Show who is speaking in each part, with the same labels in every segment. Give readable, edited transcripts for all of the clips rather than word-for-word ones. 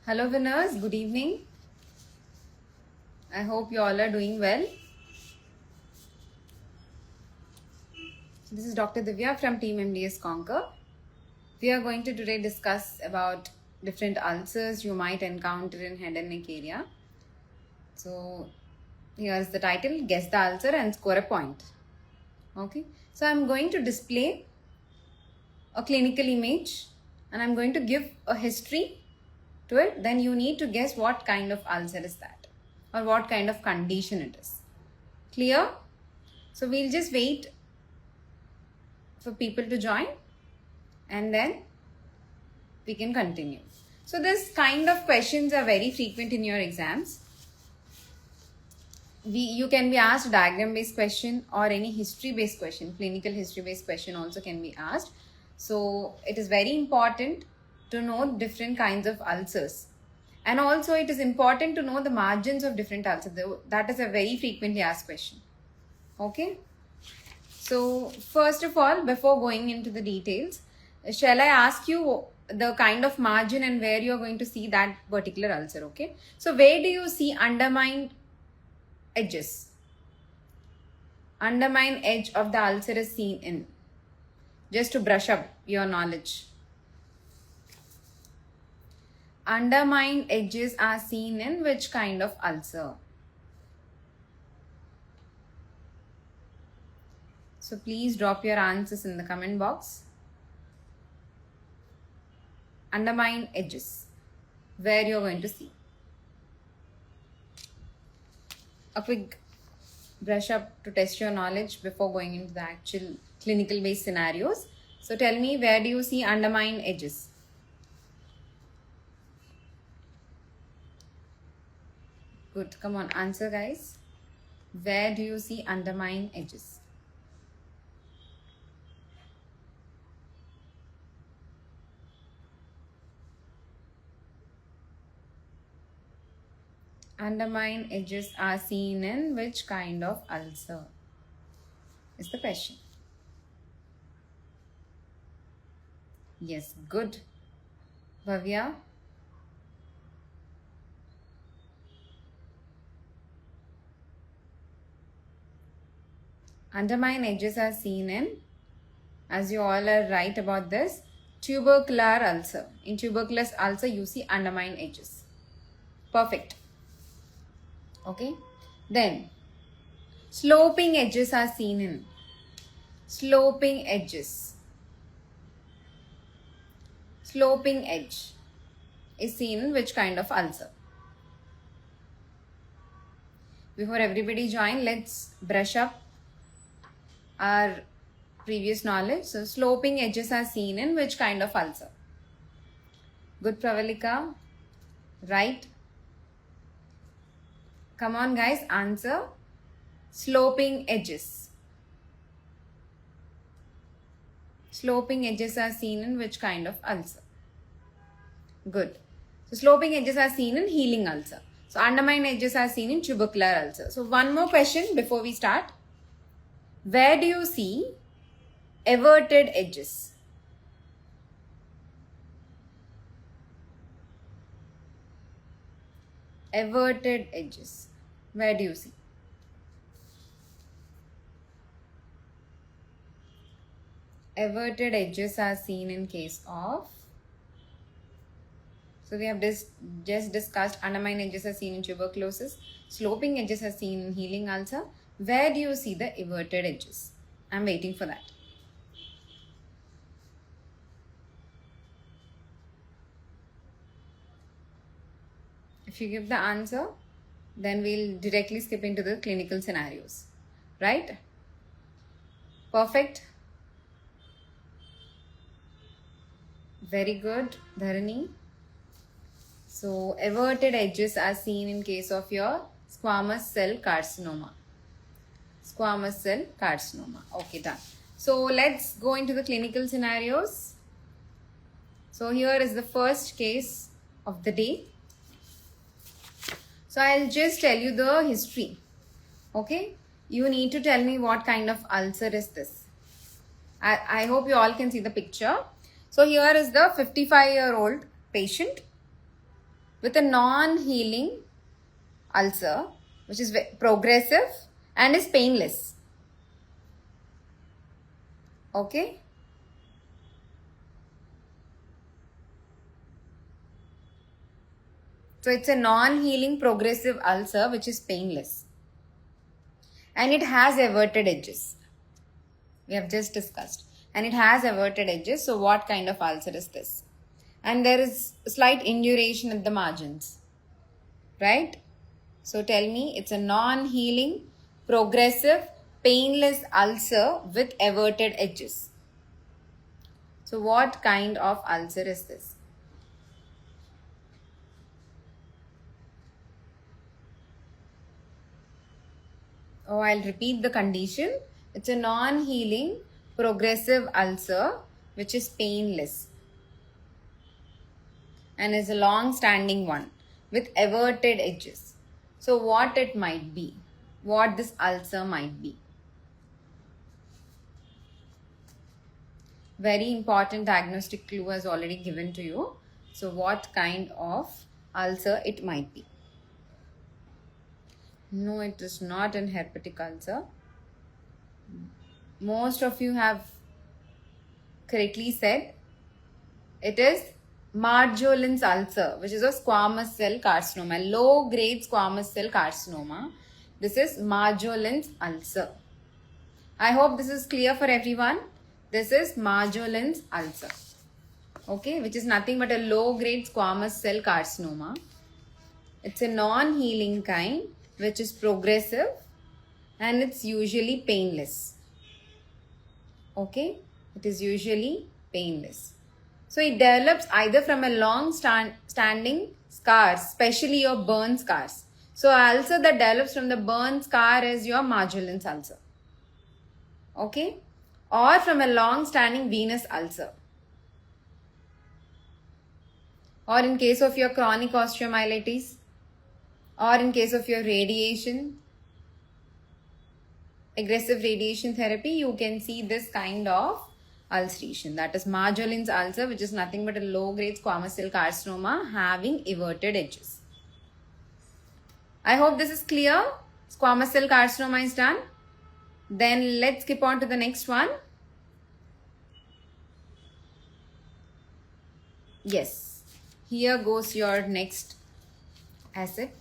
Speaker 1: Hello winners, good evening. I hope you all are doing well. This is Dr. Divya from Team MDS CONQUER. We are going to today discuss about different ulcers you might encounter in head and neck area. So here's the title, guess the ulcer and score a point. Okay, so I'm going to display a clinical image and I'm going to give a history to it. Then you need to guess what kind of ulcer is that or what kind of condition it is. Clear? So we'll just wait for people to join and then we can continue. So this kind of questions are very frequent in your exams. You can be asked a diagram based question or any history based question, clinical history based question also can be asked. So it is very important to know different kinds of ulcers. And also it is important to know the margins of different ulcers. That is a very frequently asked question. Okay. So first of all, before going into the details, shall I ask you the kind of margin and where you are going to see that particular ulcer? Okay. So where do you see undermined edges? Undermined edge of the ulcer is seen in. Just to brush up your knowledge. Undermined edges are seen in which kind of ulcer? So please drop your answers in the comment box. Undermined edges, where you're going to see. A quick brush up to test your knowledge before going into the actual clinical based scenarios. So tell me, where do you see undermined edges? Good, come on, answer guys. Where do you see undermined edges? Undermined edges are seen in which kind of ulcer? Is the question. Yes, good. Bhavya? Undermined edges are seen in, as you all are right about this, tubercular ulcer. In tuberculous ulcer, you see undermined edges. Perfect. Okay. Then, sloping edges are seen in. Sloping edges. Sloping edge is seen in which kind of ulcer? Before everybody join, let's brush up our previous knowledge. So sloping edges are seen in which kind of ulcer? Good, Pravalika. Right. Come on guys, answer. Sloping edges. Sloping edges are seen in which kind of ulcer? Good. So sloping edges are seen in healing ulcer. So undermined edges are seen in tubercular ulcer. So one more question before we start. Where do you see everted edges? Everted edges. Where do you see? Everted edges are seen in case of. So we have just discussed undermined edges are seen in tuberculosis. Sloping edges are seen in healing ulcer. Where do you see the everted edges? I'm waiting for that. If you give the answer, then we'll directly skip into the clinical scenarios. Right? Perfect. Very good, Dharani. So, everted edges are seen in case of your squamous cell carcinoma. Squamous cell carcinoma. Okay, done. So, let's go into the clinical scenarios. So, here is the first case of the day. So, I'll just tell you the history. Okay. You need to tell me what kind of ulcer is this. I hope you all can see the picture. So, here is the 55-year-old patient. with a non-healing ulcer, which is progressive and is painless. Okay? So it's a non-healing progressive ulcer which is painless. And it has everted edges. We have just discussed. And it has everted edges. So what kind of ulcer is this? And there is slight induration at the margins. Right? So tell me, it's a non-healing, progressive, painless ulcer with everted edges. So what kind of ulcer is this? Oh, I'll repeat the condition. It's a non-healing, progressive ulcer which is painless and is a long-standing one with everted edges. So what it might be? What this ulcer might be? Very important diagnostic clue has already given to you. So what kind of ulcer it might be? No, it is not an herpetic ulcer. Most of you have correctly said it is Marjolin's ulcer, which is a squamous cell carcinoma, low-grade squamous cell carcinoma. This is Marjolin's ulcer. I hope this is clear for everyone. This is Marjolin's ulcer, okay, which is nothing but a low-grade squamous cell carcinoma. It's a non-healing kind, which is progressive, and it's usually painless. Okay, it is usually painless. So it develops either from a long-standing scars, especially your burn scars. So ulcer that develops from the burn scar is your Marjolin's ulcer. Okay, or from a long-standing venous ulcer. Or in case of your chronic osteomyelitis, or in case of your radiation, aggressive radiation therapy, you can see this kind of ulceration. That is Marjolin's ulcer, which is nothing but a low-grade squamous cell carcinoma having everted edges. I hope this is clear. Squamous cell carcinoma is done. Then let's skip on to the next one. Yes, here goes your next asset,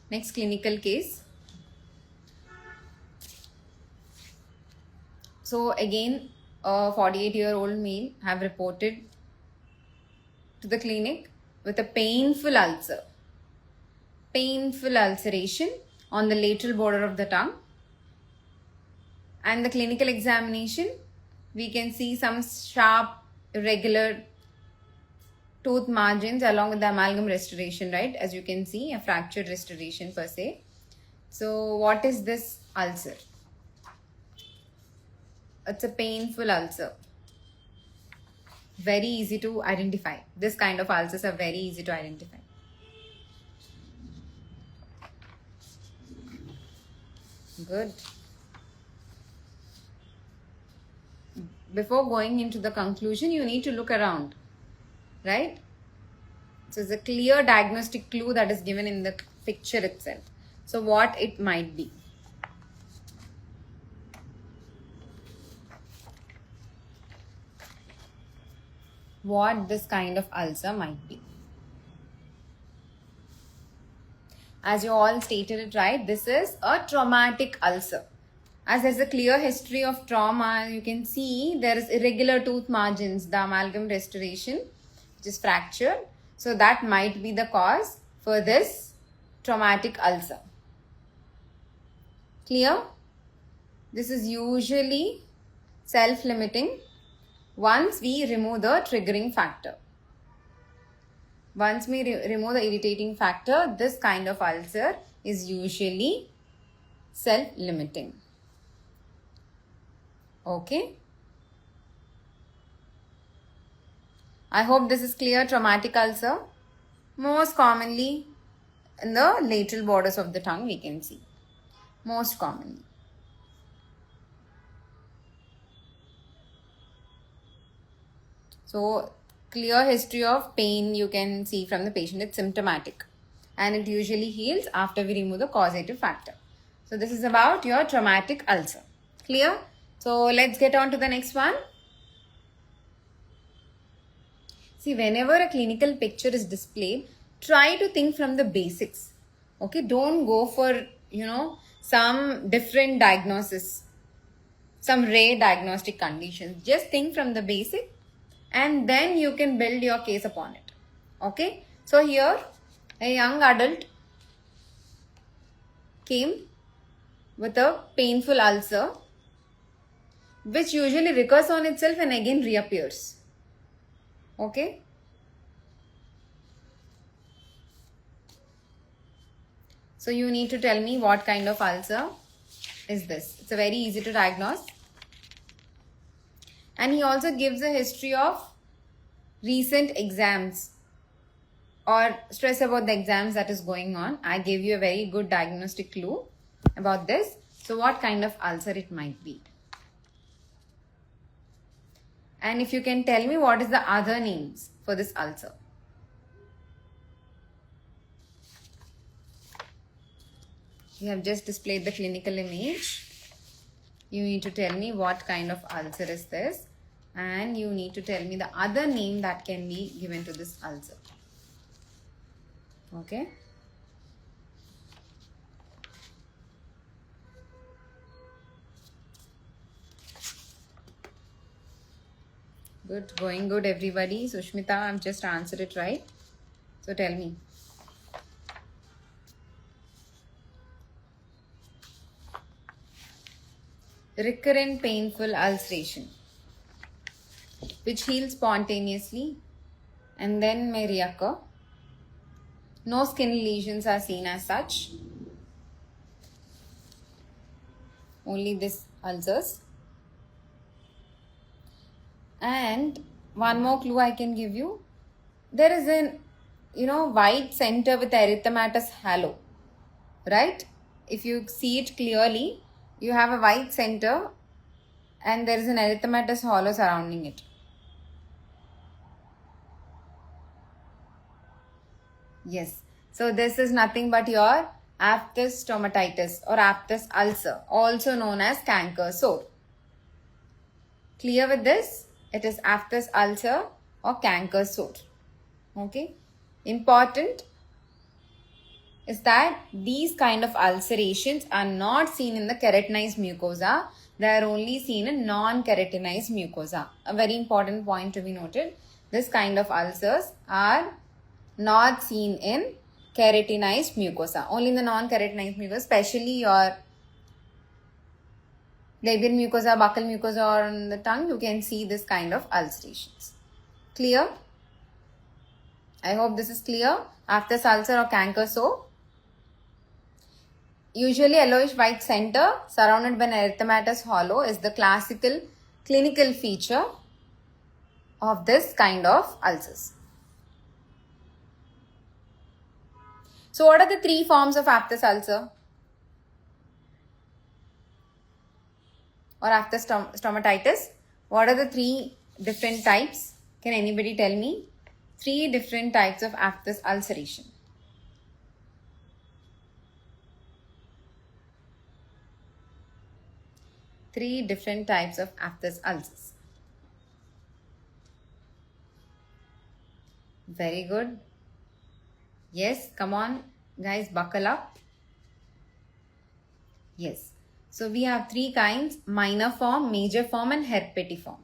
Speaker 1: next clinical case. So again, a 48-year-old male have reported to the clinic with a painful ulcer, painful ulceration on the lateral border of the tongue. And the clinical examination, we can see some sharp, irregular tooth margins along with the amalgam restoration, right? As you can see, a fractured restoration per se. So what is this ulcer? It's a painful ulcer. Very easy to identify. This kind of ulcers are very easy to identify. Good. Before going into the conclusion, you need to look around, right? So it's a clear diagnostic clue that is given in the picture itself. So what it might be? What this kind of ulcer might be? As you all stated it right, this is a traumatic ulcer. As there's a clear history of trauma, you can see there is irregular tooth margins, the amalgam restoration, which is fractured. So that might be the cause for this traumatic ulcer. Clear? This is usually self-limiting once we remove the triggering factor. Once we remove the irritating factor, this kind of ulcer is usually self-limiting. Okay. I hope this is clear. Traumatic ulcer, most commonly in the lateral borders of the tongue, we can see. Most commonly. So clear history of pain you can see from the patient. It's symptomatic and it usually heals after we remove the causative factor. So this is about your traumatic ulcer. Clear? So let's get on to the next one. See, whenever a clinical picture is displayed, try to think from the basics. Okay, don't go for, some different diagnosis, some rare diagnostic conditions. Just think from the basic and then you can build your case upon it. Okay, so here a young adult came with a painful ulcer which usually recurs on itself and again reappears. Okay. So you need to tell me what kind of ulcer is this. It's a very easy to diagnose. And he also gives a history of recent exams or stress about the exams that is going on. I gave you a very good diagnostic clue about this. So what kind of ulcer it might be. And if you can tell me what is the other names for this ulcer. You have just displayed the clinical image. You need to tell me what kind of ulcer is this. And you need to tell me the other name that can be given to this ulcer. Okay. Good, going good everybody. Sushmita, I've just answered it right. So tell me. Recurrent painful ulceration, which heals spontaneously and then may reoccur. No skin lesions are seen as such. Only this ulcers. And one more clue I can give you. There is an, white center with erythematous halo, right? If you see it clearly, you have a white center and there is an erythematous halo surrounding it. Yes. So this is nothing but your aphthous stomatitis or aphthous ulcer, also known as canker sore. Clear with this? It is aphthous ulcer or canker sore. Okay. Important is that these kind of ulcerations are not seen in the keratinized mucosa. They are only seen in non-keratinized mucosa. A very important point to be noted. This kind of ulcers are not seen in keratinized mucosa. Only in the non-keratinized mucosa, especially your labial mucosa, buccal mucosa or on the tongue, you can see this kind of ulcerations. Clear? I hope this is clear. Aphthous ulcer or canker sore. Usually yellowish white center surrounded by an erythematous hollow is the classical clinical feature of this kind of ulcers. So what are the three forms of aphthous ulcer or aphthous stomatitis? What are the three different types? Can anybody tell me? Three different types of aphthous ulceration. Three different types of aphthous ulcers. Very good. Yes, come on guys, buckle up. Yes. So we have three kinds: minor form, major form and herpetiform.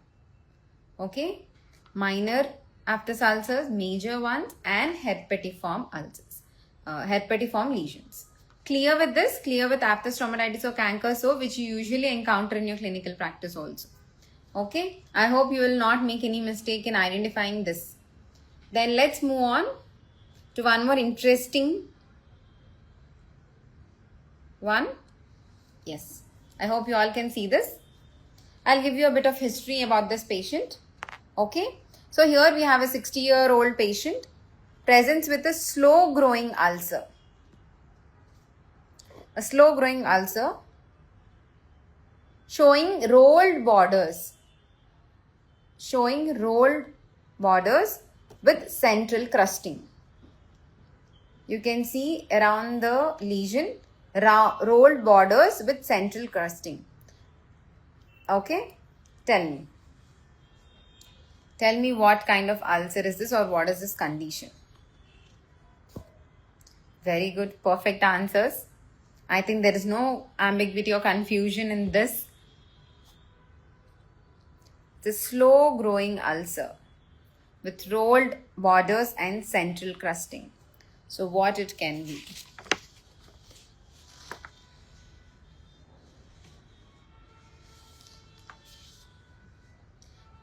Speaker 1: Okay. Minor aphthous ulcers, major ones and herpetiform ulcers. Herpetiform lesions. Clear with this? Clear with aphthous stomatitis or canker sore, which you usually encounter in your clinical practice also. Okay. I hope you will not make any mistake in identifying this. Then let's move on to one more interesting one. Yes. I hope you all can see this. I'll give you a bit of history about this patient. Okay. So here we have a 60-year-old patient presents with a slow growing ulcer. A slow growing ulcer showing rolled borders. Showing rolled borders with central crusting. You can see around the lesion rolled borders with central crusting. Okay, tell me what kind of ulcer is this, or what is this condition? Very good, perfect answers. I think there is no ambiguity or confusion in this. It's a slow growing ulcer with rolled borders and central crusting. So what it can be?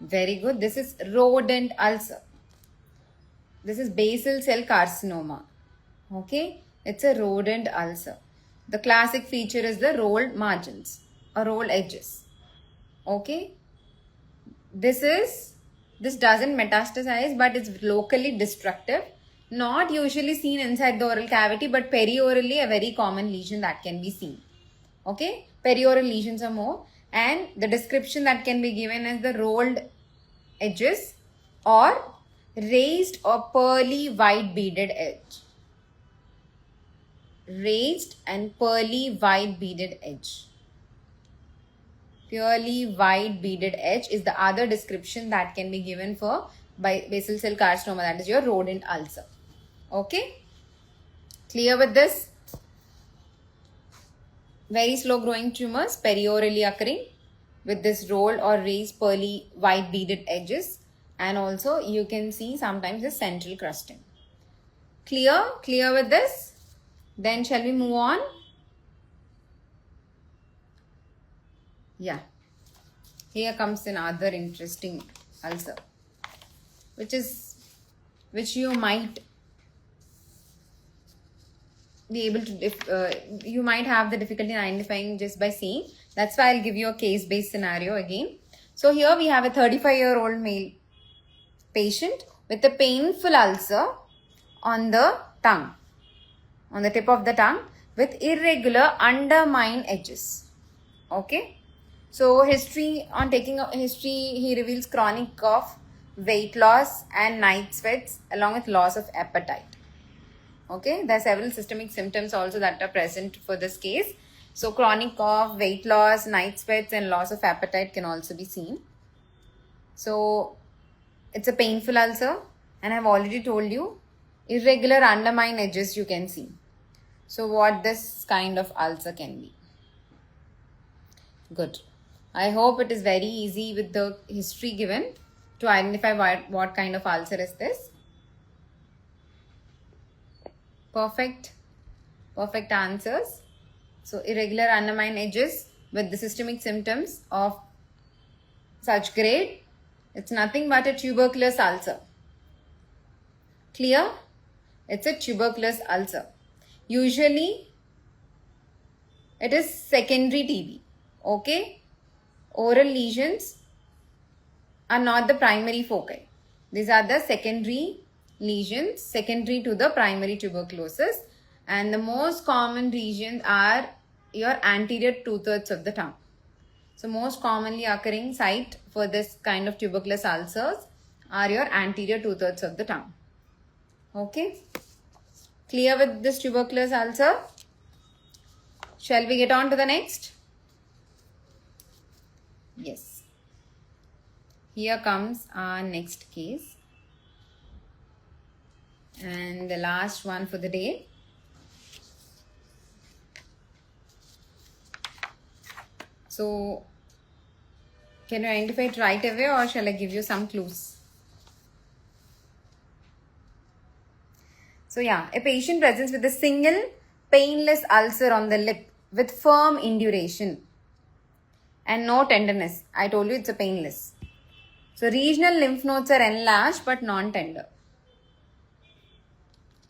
Speaker 1: Very good. This is rodent ulcer. This is basal cell carcinoma. Okay, it's a rodent ulcer. The classic feature is the rolled margins or rolled edges. Okay, this doesn't metastasize, but it's locally destructive. Not usually seen inside the oral cavity, but periorally a very common lesion that can be seen. Okay, perioral lesions are more, and the description that can be given is the rolled edges or raised or pearly white beaded edge. Raised and pearly white beaded edge. Purely white beaded edge is the other description that can be given for basal cell carcinoma, that is your rodent ulcer. Okay, clear with this? Very slow growing tumors, periorally occurring with this rolled or raised pearly white beaded edges, and also you can see sometimes the central crusting. Clear with this? Then shall we move on? Yeah, here comes another interesting ulcer, which you might be able to, you might have the difficulty in identifying just by seeing. That's why I'll give you a case-based scenario again. So here we have a 35-year-old male patient with a painful ulcer on the tongue, on the tip of the tongue, with irregular undermined edges. Okay, so history, on taking a history, he reveals chronic cough, weight loss and night sweats along with loss of appetite. Okay, there are several systemic symptoms also that are present for this case. So chronic cough, weight loss, night sweats and loss of appetite can also be seen. So it's a painful ulcer, and I've already told you irregular undermined edges you can see. So what this kind of ulcer can be? Good. I hope it is very easy with the history given to identify what kind of ulcer is this. Perfect answers. So irregular undermined edges with the systemic symptoms of such grade, it's nothing but a tuberculous ulcer. Clear? It's a tuberculous ulcer. Usually it is secondary TB. Okay, oral lesions are not the primary foci. These are the secondary lesions, secondary to the primary tuberculosis, and the most common regions are your anterior 2/3 of the tongue. So most commonly occurring site for this kind of tuberculous ulcers are your anterior 2/3 of the tongue. Okay, clear with this tuberculous ulcer? Shall we get on to the next? Yes. Here comes our next case, and the last one for the day. So can you identify it right away, or shall I give you some clues? So yeah, a patient presents with a single painless ulcer on the lip with firm induration and no tenderness. I told you it's a painless. So regional lymph nodes are enlarged but non-tender.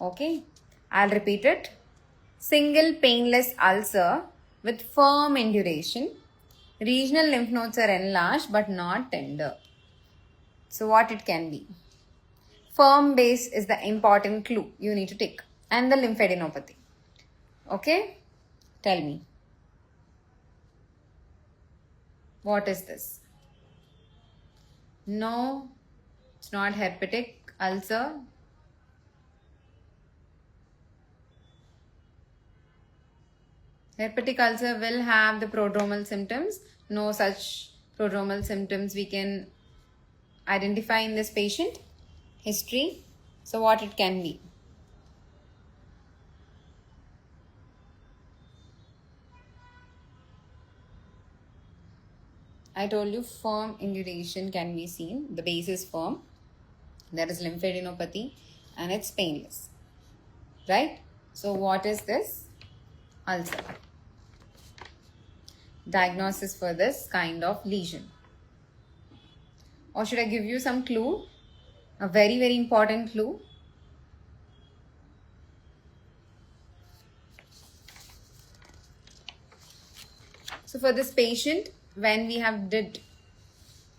Speaker 1: Okay, I'll repeat it. Single painless ulcer with firm induration. Regional lymph nodes are enlarged but not tender. So what it can be? Firm base is the important clue you need to take, and the lymphadenopathy. Okay, tell me. What is this? No It's not herpetic ulcer. Herpetic ulcer will have the prodromal symptoms. No such prodromal symptoms we can identify in this patient. History. So what it can be? I told you firm induration can be seen. The base is firm. There is lymphadenopathy and it's painless. Right? So what is this? Ulcer. Diagnosis for this kind of lesion. Or should I give you some clue? A very, very important clue. So for this patient, when we have did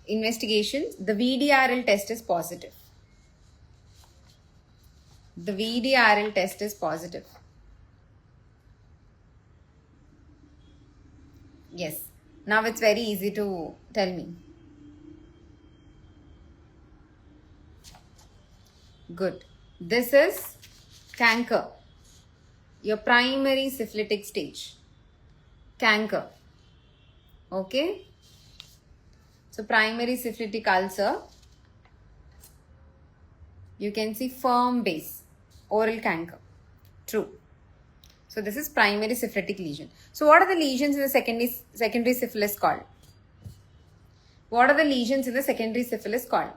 Speaker 1: investigations, the VDRL test is positive. The VDRL test is positive. Yes. Now it's very easy to tell me. Good. This is canker. Your primary syphilitic stage. Canker. Okay. So primary syphilitic ulcer. You can see firm base. Oral canker. True. So this is primary syphilitic lesion. So what are the lesions in the secondary syphilis called? What are the lesions in the secondary syphilis called?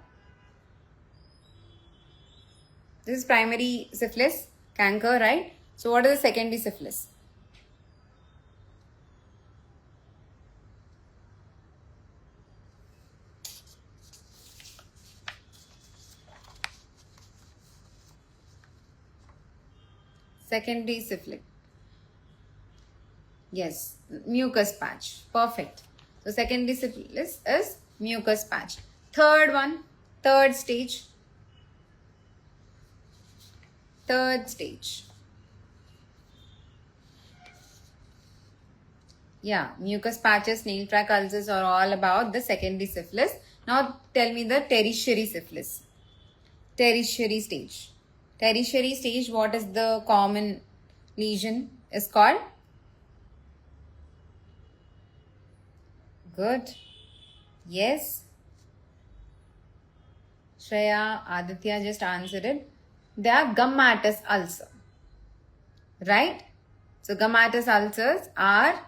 Speaker 1: This is primary syphilis, canker, right? So what is the secondary syphilis? Secondary syphilis. Yes, mucus patch. Perfect. So secondary syphilis is mucus patch. Third one, third stage. Third stage. Yeah, mucus patches, nail track ulcers are all about the secondary syphilis. Now tell me the tertiary syphilis. Tertiary stage. Tertiary stage, what is the common lesion is called? Good. Yes. Shreya, Aditya just answered it. They are gummatous ulcer. Right? So gummatous ulcers are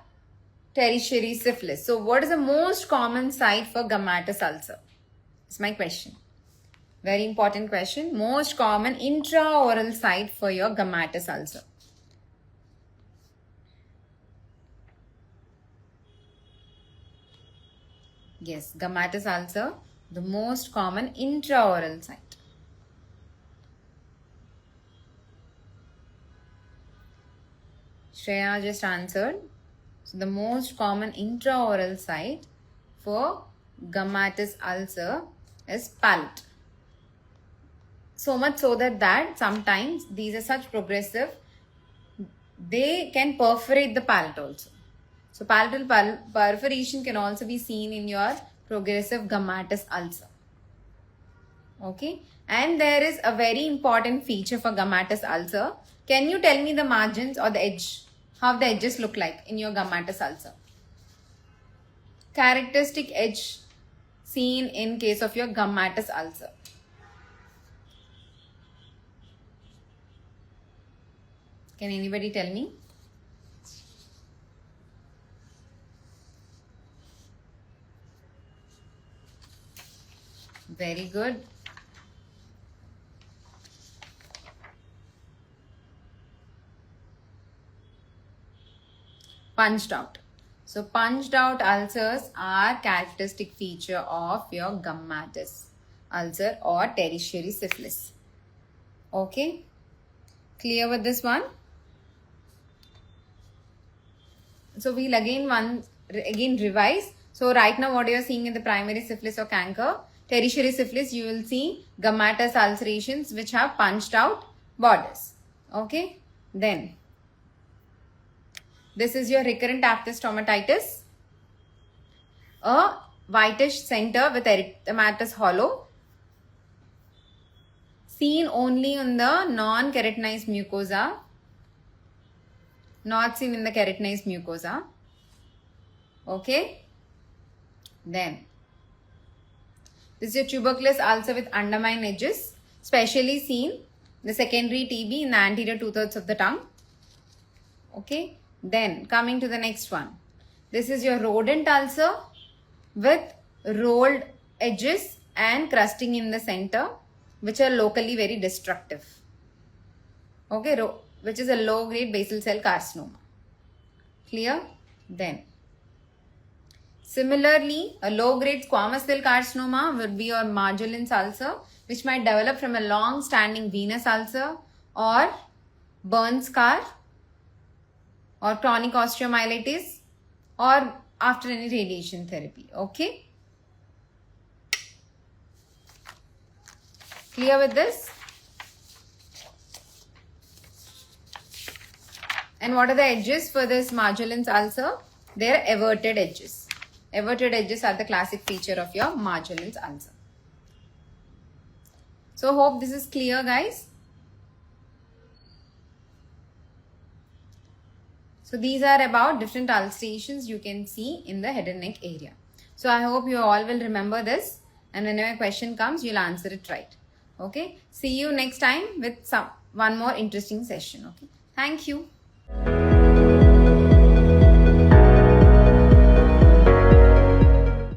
Speaker 1: tertiary syphilis. So what is the most common site for gummatous ulcer? It's my question. Very important question. Most common intraoral site for your gummatous ulcer. Yes, gummatous ulcer, the most common intraoral site. Shreya just answered. So the most common intraoral site for gummatous ulcer is palate. So much so that sometimes these are such progressive, they can perforate the palate also. So palatal perforation can also be seen in your progressive gummatous ulcer. Okay. And there is a very important feature for gummatous ulcer. Can you tell me the margins or the edge? How the edges look like in your gummatous ulcer? Characteristic edge seen in case of your gummatous ulcer. Can anybody tell me? Very good. Punched out. So punched out ulcers are characteristic feature of your gummatous ulcer or tertiary syphilis. Okay. Clear with this one? So we'll again revise. So right now what you are seeing in the primary syphilis or canker, tertiary syphilis, you will see gummatous ulcerations which have punched out borders. Okay. Then this is your recurrent aphthous stomatitis, a whitish center with erythematous hollow. seen only on the non-keratinized mucosa, not seen in the keratinized mucosa. Okay. Then this is your tuberculous ulcer with undermined edges, specially seen the secondary TB in the anterior 2/3 of the tongue. Okay. Then coming to the next one. This is your rodent ulcer with rolled edges and crusting in the center, which are locally very destructive. Okay, which is a low-grade basal cell carcinoma. Clear? Then, similarly, a low-grade squamous cell carcinoma would be your Marjolin's ulcer, which might develop from a long-standing venous ulcer or burn scar or chronic osteomyelitis or after any radiation therapy. Okay? Clear with this? And what are the edges for this Marjolin's ulcer? They are everted edges. Everted edges are the classic feature of your Marjolin's ulcer. So hope this is clear, guys. So these are about different ulcerations you can see in the head and neck area. So I hope you all will remember this, and whenever a question comes, you'll answer it right. Okay. See you next time with one more interesting session. Okay. Thank you.